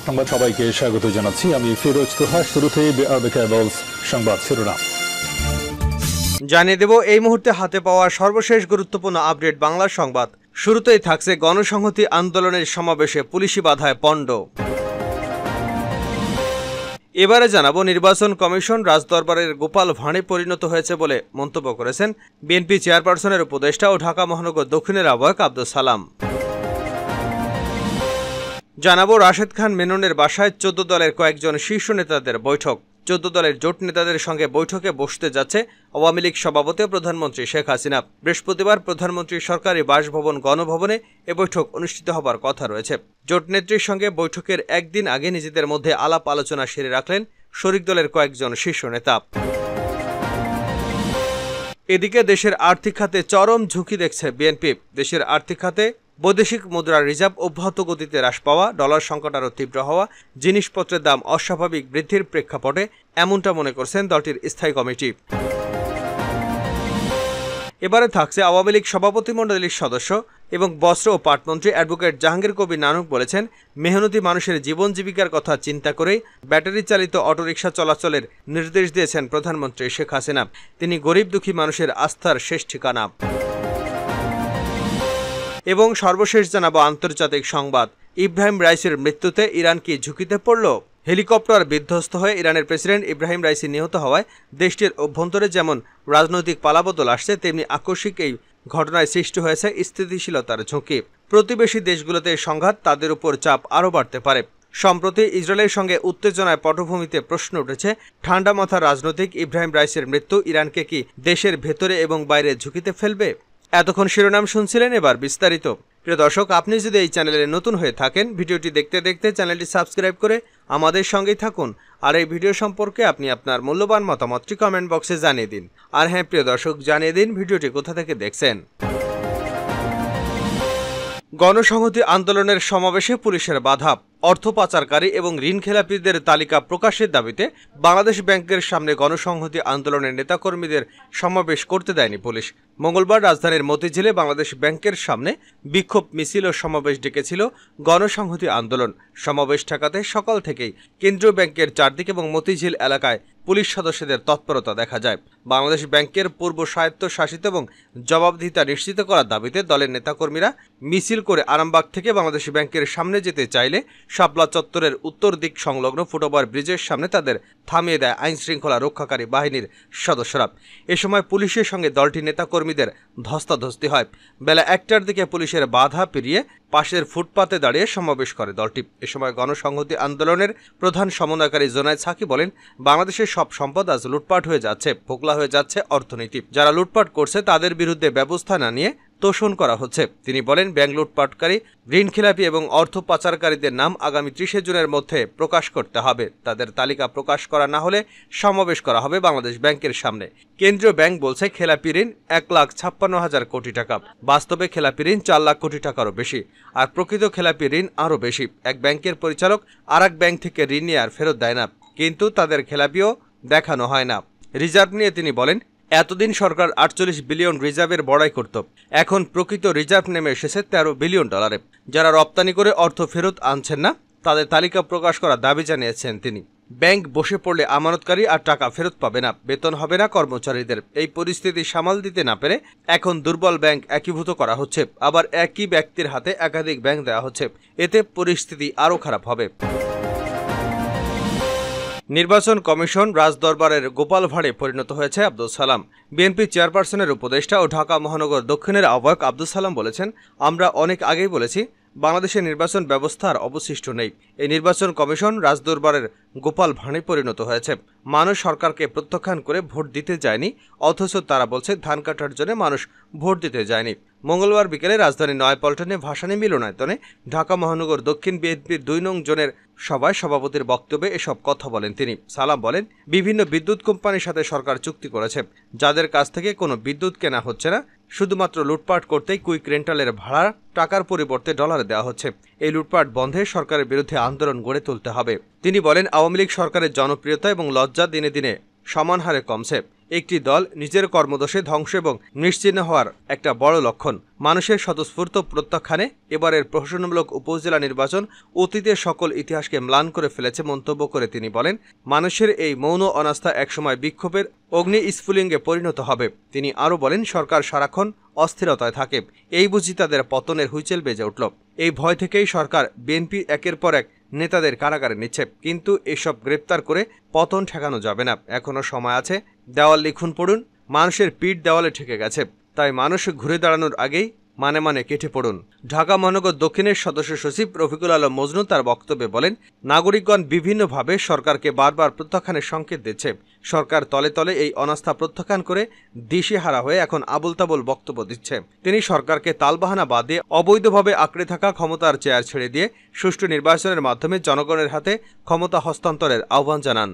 সংবাদ সবাইকে স্বাগত জানাচ্ছি আমি ফিরোজ তোহা। শুরুতে সংবাদ শিরোনাম জানিয়ে দেব এই মুহূর্তে হাতে পাওয়া সর্বশেষ গুরুত্বপূর্ণ আপডেট বাংলা সংবাদ। শুরুতেই থাকছে গণসংহতি আন্দোলনের সমাবেশে পুলিশি বাধায় পণ্ড। এবারে জানাবো নির্বাচন কমিশন রাজদরবারের গোপাল ভাঁড়ে পরিণত হয়েছে বলে মন্তব্য করেছেন বিএনপি চেয়ারপারসনের উপদেষ্টা ও ঢাকা মহানগর দক্ষিণের আহ্বায়ক আব্দুস সালাম। জানাবো রাশেদ খান মেননের বাসায় 14 দলের কয়েকজন শীর্ষ নেতাদের বৈঠক। 14 দলের জোট নেতাদের সঙ্গে বৈঠকে বসতে যাচ্ছে আওয়ামী লীগ সভাপতি ও প্রধানমন্ত্রী শেখ হাসিনা। বৃহস্পতিবার প্রধানমন্ত্রীর সরকারি বাসভবন গণভবনে এ বৈঠক অনুষ্ঠিত হবার কথা রয়েছে। জোট নেত্রীর সঙ্গে বৈঠকের একদিন আগে নিজেদের মধ্যে আলাপ আলোচনা সেরে রাখলেন শরিক দলের কয়েকজন শীর্ষ নেতা। এদিকে দেশের আর্থিক খাতে চরম ঝুঁকি দেখছে বিএনপি। দেশের আর্থিক খাতে বৈদেশিক মুদ্রার রিজার্ভ অব্যাহত গতিতে হ্রাস পাওয়া, ডলার সংকট আরও তীব্র হওয়া, জিনিসপত্রের দাম অস্বাভাবিক বৃদ্ধির প্রেক্ষাপটে এমনটা মনে করছেন দলটির স্থায়ী কমিটি। এবারে থাকছে আওয়ামী লীগ সভাপতিমণ্ডলীর সদস্য এবং বস্ত্র ও পাটমন্ত্রী অ্যাডভোকেট জাহাঙ্গীর কবির নানক বলেছেন, মেহনতি মানুষের জীবন জীবিকার কথা চিন্তা করেই ব্যাটারি চালিত অটোরিকশা চলাচলের নির্দেশ দিয়েছেন প্রধানমন্ত্রী শেখ হাসিনা। তিনি গরিব দুঃখী মানুষের আস্থার শেষ ঠিকানা। এবং সর্বশেষ জানাবো আন্তর্জাতিক সংবাদ। ইব্রাহিম রাইসির মৃত্যুতে ইরান কি ঝুঁকিতে পড়ল? হেলিকপ্টার বিধ্বস্ত হয়ে ইরানের প্রেসিডেন্ট ইব্রাহিম রাইসি নিহত হওয়ায় দেশটির অভ্যন্তরে যেমন রাজনৈতিক পালাবদল আসছে, তেমনি আকস্মিক এই ঘটনায় সৃষ্টি হয়েছে স্থিতিশীলতার ঝুঁকি। প্রতিবেশী দেশগুলোতে সংঘাত, তাদের উপর চাপ আরও বাড়তে পারে। সম্প্রতি ইসরায়েলের সঙ্গে উত্তেজনায় পটভূমিতে প্রশ্ন উঠেছে, ঠান্ডা মাথার রাজনৈতিক ইব্রাহিম রাইসির মৃত্যু ইরানকে কি দেশের ভেতরে এবং বাইরে ঝুঁকিতে ফেলবে? এতক্ষণ শিরোনাম শুনছিলেন, এবার বিস্তারিত। প্রিয় দর্শক, আপনি যদি এই চ্যানেলে নতুন হয়ে থাকেন, ভিডিওটি দেখতে দেখতে চ্যানেলটি সাবস্ক্রাইব করে আমাদের সঙ্গেই থাকুন। আর এই ভিডিও সম্পর্কে আপনি আপনার মূল্যবান মতামতটি কমেন্ট বক্সে জানিয়ে দিন। আর হ্যাঁ প্রিয় দর্শক, জানিয়ে দিন ভিডিওটি কোথা থেকে দেখছেন। গণসংহতি আন্দোলনের সমাবেশে পুলিশের বাধা। অর্থ পাচারকারী এবং ঋণখেলাপিদের তালিকা প্রকাশের দাবিতে বাংলাদেশ ব্যাংকের সামনে গণসংহতি আন্দোলনের নেতাকর্মীদের সমাবেশ করতে দেয়নি পুলিশ। মঙ্গলবার রাজধানীর মতিঝিলে বাংলাদেশ ব্যাংকের সামনে বিক্ষোভ মিছিল ও সমাবেশ ডেকেছিল গণসংহতি আন্দোলন। সমাবেশ ঠেকাতে সকাল থেকেই কেন্দ্রীয় ব্যাংকের চারদিক এবং মতিঝিল এলাকায় পুলিশ সদস্যদের তৎপরতা দেখা যায়। বাংলাদেশ ব্যাংকের পূর্ব স্বায়ত্তশাসিত এবং জবাবদিহিতা নিশ্চিত করার দাবিতে দলের নেতাকর্মীরা মিছিল করে আরামবাগ থেকে বাংলাদেশ ব্যাংকের সামনে যেতে চাইলে শাপলা চত্বরের উত্তর দিক সংলগ্ন ফুটওভার ব্রিজের সামনে তাদের থামিয়ে দেয় আইনশৃঙ্খলা রক্ষাকারী বাহিনীর সদস্যরা। এ সময় পুলিশের সঙ্গে দলটির নেতাকর্মীদের ধস্তাধস্তি হয়। বেলা 1টার দিকে পুলিশের বাধা পেরিয়ে পাশের ফুটপাতে দাঁড়িয়ে সমাবেশ করে দলটি। এ সময় গণসংহতি আন্দোলনের প্রধান সমন্বয়কারী জোনায়েদ সাকি বলেন, বাংলাদেশের সব সম্পদ আজ লুটপাট হয়ে যাচ্ছে, ফোকলা হয়ে যাচ্ছে অর্থনীতি। যারা লুটপাট করছে তাদের বিরুদ্ধে ব্যবস্থা না নিয়ে তোষণ করা হচ্ছে। তিনি বলেন, ব্যাংক লুটপাটকারী, ঋণখেলাপি এবং অর্থ পাচারকারীদের নাম আগামী 30 জুনের মধ্যে প্রকাশ করতে হবে। তাদের তালিকা প্রকাশ করা না হলে সমাবেশ করা হবে বাংলাদেশ ব্যাংকের সামনে। কেন্দ্রীয় ব্যাংক বলছে খেলাপি ঋণ 1,56,000 কোটি টাকা। বাস্তবে খেলাপি ঋণ 4 লাখ কোটি টাকারও বেশি, আর প্রকৃত খেলাপি ঋণ আরও বেশি। এক ব্যাংকের পরিচালক আর এক ব্যাংক থেকে ঋণ নিয়ে আর ফেরত দেয় না, কিন্তু তাদের খেলাপিও দেখানো হয় না। রিজার্ভ নিয়ে তিনি বলেন, এতদিন সরকার 48 বিলিয়ন রিজার্ভের বড়াই করত, এখন প্রকৃত রিজার্ভ নেমে এসেছে 13 বিলিয়ন ডলারে। যারা রপ্তানি করে অর্থ ফেরত আনছেন না, তাদের তালিকা প্রকাশ করার দাবি জানিয়েছেন তিনি। ব্যাংক বসে পড়লে আমানতকারী আর টাকা ফেরত পাবে না, বেতন হবে না কর্মচারীদের। এই পরিস্থিতি সামাল দিতে না পেরে এখন দুর্বল ব্যাংক একীভূত করা হচ্ছে, আবার একই ব্যক্তির হাতে একাধিক ব্যাংক দেওয়া হচ্ছে। এতে পরিস্থিতি আরও খারাপ হবে। নির্বাচন কমিশন রাজদরবারের গোপাল ভাঁড়ে পরিণত হয়েছে আব্দুস সালাম। বিএনপি চেয়ারপারসনের উপদেষ্টা ও ঢাকা মহানগর দক্ষিণের আহ্বায়ক আব্দুস সালাম বলেছেন, আমরা অনেক আগেই বলেছি বাংলাদেশের নির্বাচন ব্যবস্থা আর অবশিষ্ট নেই। এই নির্বাচন কমিশন রাজদরবারের গোপাল ভাঁড়ে পরিণত হয়েছে। মানুষ সরকারকে প্রত্যাখ্যান করে ভোট দিতে যায়নি, অথচ তারা বলছে ধান কাটার জন্য মানুষ ভোট দিতে যায়নি। মঙ্গলবার বিকেলে রাজধানীর নয়াপল্টনে ভাসানী মিলনায়তনে ঢাকা মহানগর দক্ষিণ বিএনপির 2 নং জোনের সভায় সভাপতির বক্তব্যে এসব কথা বলেন তিনি। সালাম বলেন, বিভিন্ন বিদ্যুৎ কোম্পানির সাথে সরকার চুক্তি করেছে, যাদের কাছ থেকে কোনো বিদ্যুৎ কেনা হচ্ছে না, শুধুমাত্র লুটপাট করতেই কুইক রেন্টালের ভাড়া টাকার পরিবর্তে ডলারে দেওয়া হচ্ছে। এই লুটপাট বন্ধে সরকারের বিরুদ্ধে আন্দোলন গড়ে তুলতে হবে। তিনি বলেন, আওয়ামী লীগ সরকারের জনপ্রিয়তা এবং লজ্জা দিনে দিনে সমান হারে কমছে। একটি দল নিজের কর্মদোষে ধ্বংস এবং নিশ্চিহ্ন হওয়ার একটা বড় লক্ষণ। মানুষের স্বতঃস্ফূর্ত প্রত্যাখ্যানে এবারের প্রহসনমূলক উপজেলা নির্বাচন অতীতের সকল ইতিহাসকে ম্লান করে ফেলেছে মন্তব্য করে তিনি বলেন, মানুষের এই মৌন অনাস্থা একসময় বিক্ষোভের অগ্নি স্ফুলিঙ্গে পরিণত হবে। তিনি আরও বলেন, সরকার সারাক্ষণ অস্থিরতায় থাকে, এই বুঝি তাদের পতনের হুইচেল বেজে উঠল। এই ভয় থেকেই সরকার বিএনপি একের পর এক নেতাদের কারাগারে নিচ্ছে, কিন্তু এসব গ্রেপ্তার করে পতন ঠেকানো যাবে না। এখনো সময় আছে, দেওয়াল লিখুন পড়ুন। মানুষের পিঠ দেওয়ালে ঠেকে গেছে, তাই মানুষ ঘুরে দাঁড়ানোর আগেই মানে মানে কেটে পড়ুন। ঢাকা মহানগর দক্ষিণের সদস্য সচিব রফিকুল আলম মজনু তার বক্তব্যে বলেন, নাগরিকগণ বিভিন্নভাবে সরকারকে বারবার প্রত্যাখ্যানের সংকেত দিচ্ছে। সরকার তলে তলে এই অনাস্থা প্রত্যাখ্যান করে দিশেহারা হয়ে এখন আবুল তাবুল বক্তব্য দিচ্ছে। তিনি সরকারকে তালবাহানা বাদ দিয়ে অবৈধভাবে আঁকড়ে থাকা ক্ষমতার চেয়ার ছেড়ে দিয়ে সুষ্ঠু নির্বাচনের মাধ্যমে জনগণের হাতে ক্ষমতা হস্তান্তরের আহ্বান জানান।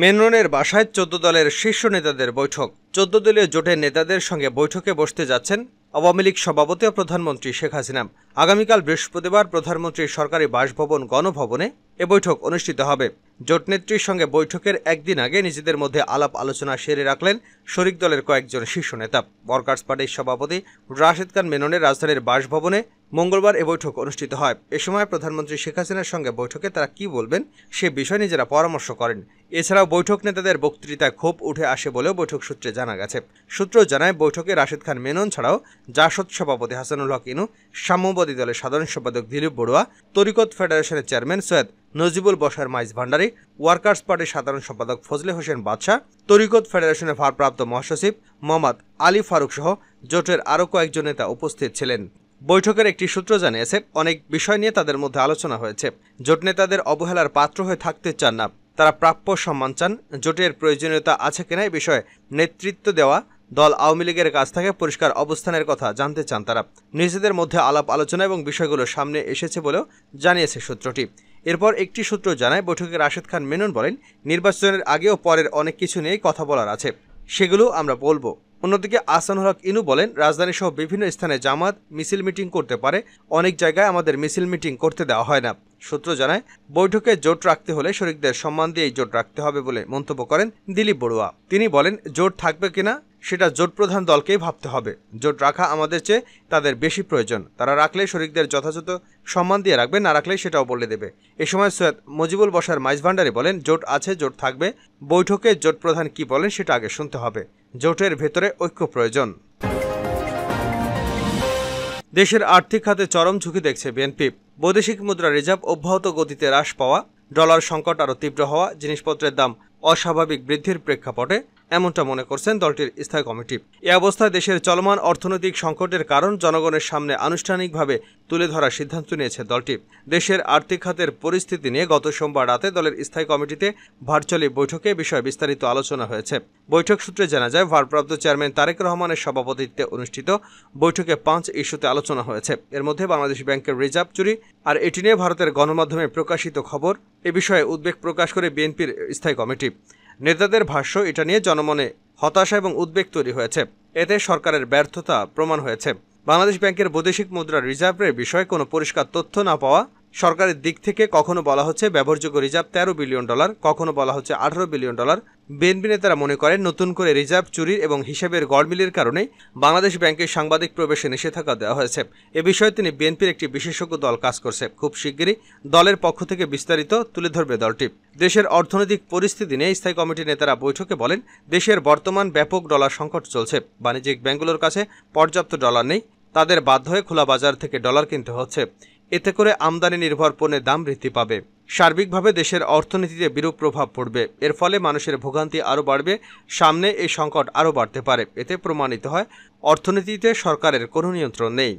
মেননের বাসায় 14 দলের শীর্ষ নেতাদের বৈঠক। 14 দলীয় জোটের নেতাদের সঙ্গে বৈঠকে বসতে যাচ্ছেন আওয়ামী লীগ সভাপতি ও প্রধানমন্ত্রী শেখ হাসিনা। আগামীকাল বৃহস্পতিবার প্রধানমন্ত্রীর সরকারি বাসভবন গণভবনে এ বৈঠক অনুষ্ঠিত হবে। জোট নেত্রীর সঙ্গে বৈঠকের একদিন আগে নিজেদের মধ্যে আলাপ আলোচনা সেরে রাখলেন শরিক দলের কয়েকজন শীর্ষ নেতা। ওয়ার্কার্স পার্টির সভাপতি রাশেদ খান মেননের রাজধানীর বাসভবনে মঙ্গলবার এ বৈঠক অনুষ্ঠিত হয়। এ সময় প্রধানমন্ত্রী শেখ হাসিনার সঙ্গে বৈঠকে তারা কি বলবেন সে বিষয়ে নিজেরা পরামর্শ করেন। এছাড়াও বৈঠক নেতাদের বক্তৃতায় ক্ষোভ উঠে আসে বলেও বৈঠক সূত্রে জানা গেছে। সূত্র জানায়, বৈঠকে রাশেদ খান মেনন ছাড়াও জাসদ সভাপতি হাসানুল হক ইনু, সাম্যবাদী দলের সাধারণ সম্পাদক দিলীপ বড়ুয়া, তরিকত ফেডারেশনের চেয়ারম্যান সৈয়দ নজিবুল বশার মাইজ ভান্ডারী, ওয়ার্কার্স পার্টির সাধারণ সম্পাদক ফজলে হোসেন বাদশাহ, তরিকত ফেডারেশনের ভারপ্রাপ্ত মহাসচিব মোহাম্মদ আলী ফারুক সহ জোটের আরও কয়েকজন নেতা উপস্থিত ছিলেন। বৈঠকের একটি সূত্র জানিয়েছে, অনেক বিষয় নিয়ে তাদের মধ্যে আলোচনা হয়েছে। জোট নেতাদের অবহেলার পাত্র হয়ে থাকতে চান না, তারা প্রাপ্য সম্মান চান। জোটের প্রয়োজনীয়তা আছে কিনা এ বিষয়ে নেতৃত্ব দেওয়া দল আওয়ামী লীগের কাছ থেকে পরিষ্কার অবস্থানের কথা জানতে চান তারা। নিজেদের মধ্যে আলাপ আলোচনা এবং বিষয়গুলো সামনে এসেছে বলেও জানিয়েছে সূত্রটি। এরপর একটি সূত্র জানায়, বৈঠকে রাশেদ খান মেনন বলেন, নির্বাচনের আগে ও পরের অনেক কিছু নিয়েই কথা বলার আছে, সেগুলো আমরা বলবো। অন্যদিকে আহসানুল হক ইনু বলেন, রাজধানী সহ বিভিন্ন স্থানে জামাত মিছিল মিটিং করতে পারে, অনেক জায়গায় আমাদের মিছিল মিটিং করতে দেওয়া হয় না। সূত্র জানায়, বৈঠকে জোট রাখতে হলে শরিকদের সম্মান দিয়েই জোট রাখতে হবে বলে মন্তব্য করেন দিলীপ বড়ুয়া। তিনি বলেন, জোট থাকবে কিনা সেটা জোট প্রধান দলকেই ভাবতে হবে। জোট রাখা আমাদের চেয়ে তাদের বেশি প্রয়োজন। তারা রাখলে শরিকদের যথাযথ সম্মান দিয়ে রাখবে, না রাখলে সেটাও বলে দেবে। এ সময় সৈয়দ মুজিবুল বশার মাইজ ভান্ডারী বলেন, জোট আছে, জোট থাকবে। বৈঠকে জোট প্রধান কি বলেন সেটা আগে শুনতে হবে। জোটের ভেতরে ঐক্য প্রয়োজন। দেশের আর্থিক খাতে চরম ঝুঁকি দেখছে বিএনপি। বৈদেশিক মুদ্রা রিজার্ভ অব্যাহত গতিতে হ্রাস পাওয়া, ডলার সংকট আরও তীব্র হওয়া, জিনিসপত্রের দাম অস্বাভাবিক বৃদ্ধির প্রেক্ষাপটে এমনটা মনে করছেন দলটির স্থায়ী কমিটি। এ অবস্থায় দেশের চলমান অর্থনৈতিক সংকটের কারণ জনগণের সামনে আনুষ্ঠানিকভাবে তুলে ধরার সিদ্ধান্ত নিয়েছে দলটি। দেশের আর্থিক খাতের পরিস্থিতি নিয়ে গত সোমবার রাতে দলের স্থায়ী কমিটিতে ভার্চুয়ালি বৈঠকে বিষয়ে বিস্তারিত আলোচনা হয়েছে। বৈঠক সূত্রে জানা যায়, ভারপ্রাপ্ত চেয়ারম্যান তারেক রহমানের সভাপতিত্বে অনুষ্ঠিত বৈঠকে 5 ইস্যুতে আলোচনা হয়েছে। এর মধ্যে বাংলাদেশ ব্যাংকের রিজার্ভ চুরি আর এটি নিয়ে ভারতের গণমাধ্যমে প্রকাশিত খবর, এ বিষয়ে উদ্বেগ প্রকাশ করে বিএনপির স্থায়ী কমিটি। নেতাদের ভাষ্য, এটা নিয়ে জনমনে হতাশা এবং উদ্বেগ তৈরি হয়েছে। এতে সরকারের ব্যর্থতা প্রমাণ হয়েছে। বাংলাদেশ ব্যাংকের বৈদেশিক মুদ্রা রিজার্ভের বিষয়ে কোনো পরিষ্কার তথ্য না পাওয়া, সরকারের দিক থেকে কখনো বলা হচ্ছে ব্যবহারযোগ্য রিজার্ভ $13 বিলিয়ন, কখনো বলা হচ্ছে $18 বিলিয়ন। বিএনপি নেতারা মনে করেন, নতুন করে রিজার্ভ চুরির এবং হিসাবের গড়মিলের কারণেই বাংলাদেশ ব্যাংকের সাংবাদিক প্রবেশে নিষেধাজ্ঞা দেওয়া হয়েছে। এ বিষয়ে তিনি বিএনপির একটি বিশেষজ্ঞ দল কাজ করছে, খুব শিগগিরই দলের পক্ষ থেকে বিস্তারিত তুলে ধরবে দলটি। দেশের অর্থনৈতিক পরিস্থিতি নিয়ে স্থায়ী কমিটির নেতারা বৈঠকে বলেন, দেশের বর্তমান ব্যাপক ডলার সংকট চলছে। বাণিজ্যিক ব্যাংকগুলোর কাছে পর্যাপ্ত ডলার নেই, তাদের বাধ্য হয়ে খোলা বাজার থেকে ডলার কিনতে হচ্ছে। এতে করে আমদানি নির্ভর পণ্যের দাম বৃদ্ধি পাবে। সার্বিকভাবে দেশের অর্থনীতিতে বিরূপ প্রভাব পড়বে। এর ফলে মানুষের ভোগান্তি আরও বাড়বে, সামনে এই সংকট আরও বাড়তে পারে। এতে প্রমাণিত হয় অর্থনীতিতে সরকারের কোনো নিয়ন্ত্রণ নেই।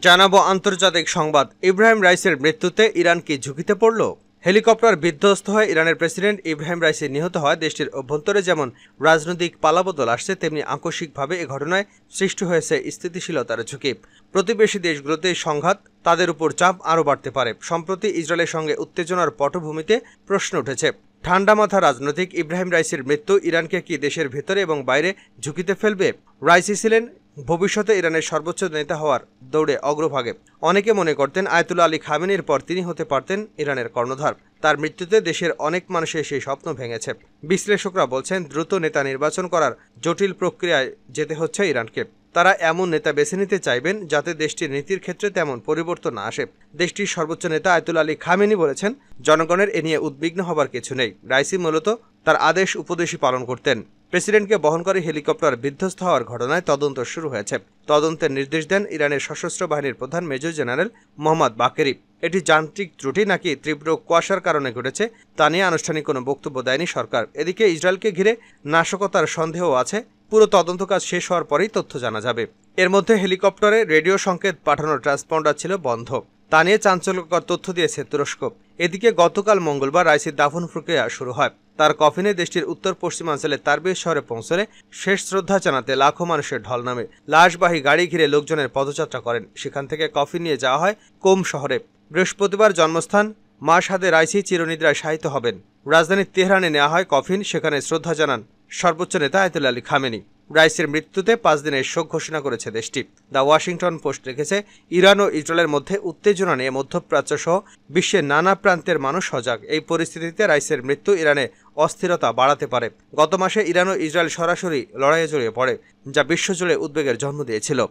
জানাবো আন্তর্জাতিক সংবাদ। ইব্রাহিম রাইসির মৃত্যুতে ইরান কি ঝুঁকিতে পড়ল? হেলিকপ্টার বিধ্বস্ত হয়ে ইরানের প্রেসিডেন্ট ইব্রাহিম রাইসি নিহত হয়। দেশটির অভ্যন্তরে যেমন রাজনৈতিক পালাবদল আসছে, তেমনি আকস্মিকভাবে এ ঘটনায় সৃষ্টি হয়েছে স্থিতিশীলতার ঝুঁকি। প্রতিবেশী দেশগুলোতে সংঘাত, তাদের উপর চাপ আরও বাড়তে পারে। সম্প্রতি ইসরায়েলের সঙ্গে উত্তেজনার পটভূমিতে প্রশ্ন উঠেছে, ঠান্ডা মাথা রাজনৈতিক ইব্রাহিম রাইসির মৃত্যু ইরানকে কি দেশের ভেতরে এবং বাইরে ঝুঁকিতে ফেলবে? রাইসি ছিলেন ভবিষ্যতে ইরানের সর্বোচ্চ নেতা হওয়ার দৌড়ে অগ্রভাগে। অনেকে মনে করতেন আয়াতুল্লাহ আলী খামেনির পর তিনি হতে পারতেন ইরানের কর্ণধার। তার মৃত্যুতে দেশের অনেক মানুষের সেই স্বপ্ন ভেঙেছে। বিশ্লেষকরা বলছেন, দ্রুত নেতা নির্বাচন করার জটিল প্রক্রিয়ায় যেতে হচ্ছে ইরানকে। তারা এমন নেতা বেছে নিতে চাইবেন যাতে দেশটির নীতির ক্ষেত্রে তেমন পরিবর্তন না আসে। দেশটির সর্বোচ্চ নেতা আয়াতুল্লাহ আলী খামেনি বলেছেন, জনগণের এ নিয়ে উদ্বিগ্ন হবার কিছু নেই। রাইসি মূলত তার আদেশ উপদেশই পালন করতেন। প্রেসিডেন্টকে বহনকারী হেলিকপ্টার বিধ্বস্ত হওয়ার ঘটনায় তদন্ত শুরু হয়েছে। তদন্তের নির্দেশ দেন ইরানের সশস্ত্র বাহিনীর প্রধান মেজর জেনারেল মোহাম্মদ বাকেরি। এটি যান্ত্রিক ত্রুটি নাকি তীব্র কুয়াশার কারণে ঘটেছে তা নিয়ে আনুষ্ঠানিক কোনো বক্তব্য দেয়নি সরকার। এদিকে ইসরায়েলকে ঘিরে নাশকতার সন্দেহ আছে। পুরো তদন্ত কাজ শেষ হওয়ার পরেই তথ্য জানা যাবে। এর মধ্যে হেলিকপ্টারে রেডিও সংকেত পাঠানোর ট্রান্সপন্ডার ছিল বন্ধ। তা নিয়ে চাঞ্চল্যকর তথ্য দিয়েছে তুরস্ক। এদিকে গতকাল মঙ্গলবার রাইসির দাফন প্রক্রিয়া শুরু হয়। তার কফিনে দেশটির উত্তর পশ্চিমাঞ্চলে তারবিজ শহরে পৌঁছলে শেষ শ্রদ্ধা জানাতে লাখো মানুষের ঢল নামে। লাশবাহী গাড়ি ঘিরে লোকজনের পদযাত্রা করেন। সেখান থেকে কফিন নিয়ে যাওয়া হয় কোম শহরে। বৃহস্পতিবার জন্মস্থান মাশহাদে রাইসি চিরনিদ্রায় শায়িত হবেন। রাজধানীর তেহরানে নেওয়া হয় কফিন। সেখানে শ্রদ্ধা জানান সর্বোচ্চ নেতা আয়াতুল্লাহ আলী খামেনি। রাইসির মৃত্যুতে 5 দিনের শোক ঘোষণা করেছে দেশটি। দ্য ওয়াশিংটন পোস্ট লিখেছে, ইরান ও ইসরায়েলের মধ্যে উত্তেজনা নিয়ে মধ্যপ্রাচ্য সহ বিশ্বের নানা প্রান্তের মানুষ সজাগ। এই পরিস্থিতিতে রাইসের মৃত্যু ইরানে অস্থিরতা বাড়াতে পারে। গত মাসে ইরান ও ইসরায়েল সরাসরি লড়াইয়ে জড়িয়ে পড়ে, যা বিশ্বজুড়ে উদ্বেগের জন্ম দিয়েছিল।